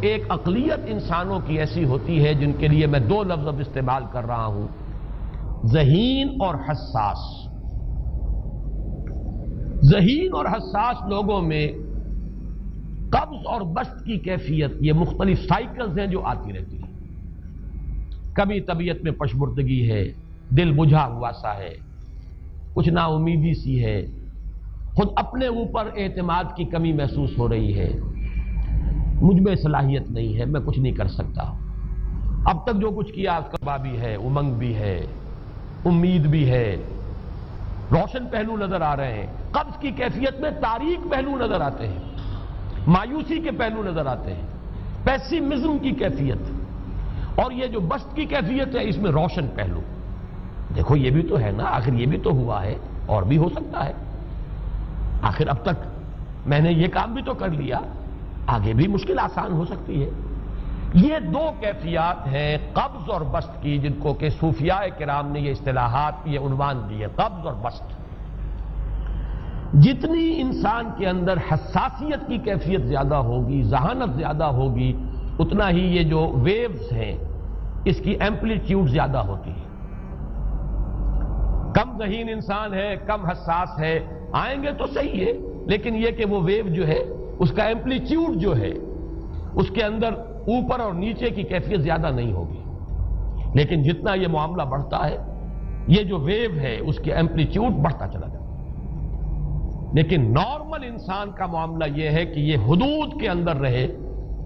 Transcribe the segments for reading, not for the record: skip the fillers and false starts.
ایک اقلیت انسانوں کی ایسی ہوتی ہے جن کے لیے میں دو لفظ اب استعمال کر رہا ہوں، ذہین اور حساس۔ ذہین اور حساس لوگوں میں قبض اور بسط کی کیفیت، یہ مختلف سائیکلز ہیں جو آتی رہتی ہیں۔ کبھی طبیعت میں پشمردگی ہے، دل بجھا ہوا سا ہے، کچھ نا امیدی سی ہے، خود اپنے اوپر اعتماد کی کمی محسوس ہو رہی ہے، مجھ میں صلاحیت نہیں ہے، میں کچھ نہیں کر سکتا، اب تک جو کچھ کیا اس کا بھی ہے، امنگ بھی ہے، امید بھی ہے، روشن پہلو نظر آ رہے ہیں۔ قبض کی کیفیت میں تاریک پہلو نظر آتے ہیں، مایوسی کے پہلو نظر آتے ہیں، پیسیمزم کی کیفیت، اور یہ جو بسط کی کیفیت ہے اس میں روشن پہلو۔ دیکھو یہ بھی تو ہے نا، آخر یہ بھی تو ہوا ہے، اور بھی ہو سکتا ہے، آخر اب تک میں نے یہ کام بھی تو کر لیا، آگے بھی مشکل آسان ہو سکتی ہے۔ یہ دو کیفیات ہیں قبض اور بسط کی، جن کو کہ صوفیاء کرام نے یہ اصطلاحات، یہ عنوان دیے، قبض اور بسط۔ جتنی انسان کے اندر حساسیت کی کیفیت زیادہ ہوگی، ذہانت زیادہ ہوگی، اتنا ہی یہ جو ویوز ہیں اس کی ایمپلیٹیوڈ زیادہ ہوتی ہے۔ کم ذہین انسان ہے، کم حساس ہے، آئیں گے تو صحیح ہے، لیکن یہ کہ وہ ویو جو ہے اس کا ایمپلیٹیوڈ جو ہے اس کے اندر اوپر اور نیچے کی کیفیت زیادہ نہیں ہوگی۔ لیکن جتنا یہ معاملہ بڑھتا ہے یہ جو ویو ہے اس کی ایمپلیٹیوڈ بڑھتا چلا جاتا ہے۔ لیکن نارمل انسان کا معاملہ یہ ہے کہ یہ حدود کے اندر رہے،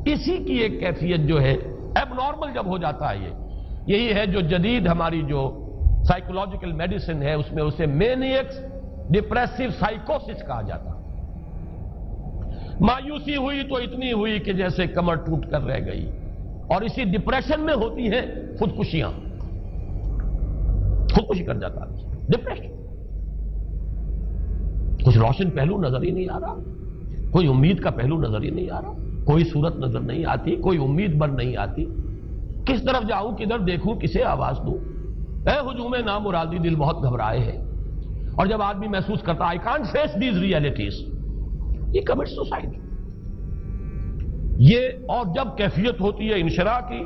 اسی کی ایک کیفیت جو ہے اب نارمل جب ہو جاتا ہے، یہی ہے جو جدید ہماری جو سائیکولوجیکل میڈیسن ہے اس میں اسے مینیکس ڈپریسو سائیکوسس کہا جاتا ہے۔ مایوسی ہوئی تو اتنی ہوئی کہ جیسے کمر ٹوٹ کر رہ گئی، اور اسی ڈپریشن میں ہوتی ہیں خودکشیاں، خودکشی کر جاتا ہے، ڈپریشن۔ کچھ روشن پہلو نظر ہی نہیں آ رہا، کوئی امید کا پہلو نظر ہی نہیں آ رہا، کوئی صورت نظر نہیں آتی، کوئی امید بن نہیں آتی، کس طرف جاؤں، کدھر دیکھوں، کسے آواز دوں، اے ہجوم نامرادی دل بہت گھبرائے ہے۔ اور جب آدمی محسوس کرتا I can't face these realities، یہ کمٹ سوسائڈ۔ یہ اور جب کیفیت ہوتی ہے انشراح کی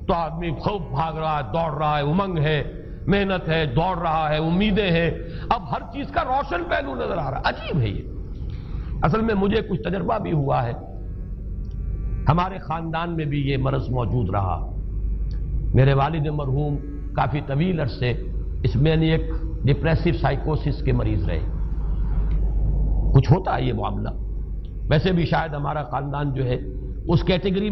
تو آدمی خوب بھاگ رہا ہے، دوڑ رہا ہے، امنگ ہے، محنت ہے، دوڑ رہا ہے، امیدیں ہیں، اب ہر چیز کا روشن پہلو نظر آ رہا ہے۔ عجیب ہے یہ، اصل میں مجھے کچھ تجربہ بھی ہوا ہے، ہمارے خاندان میں بھی یہ مرض موجود رہا۔ میرے والد مرحوم کافی طویل عرصے اس مینیک ڈپریسو سائیکوسس کے مریض رہے۔ کچھ ہوتا ہے یہ معاملہ، ویسے بھی شاید ہمارا خاندان جو ہے اس کیٹیگری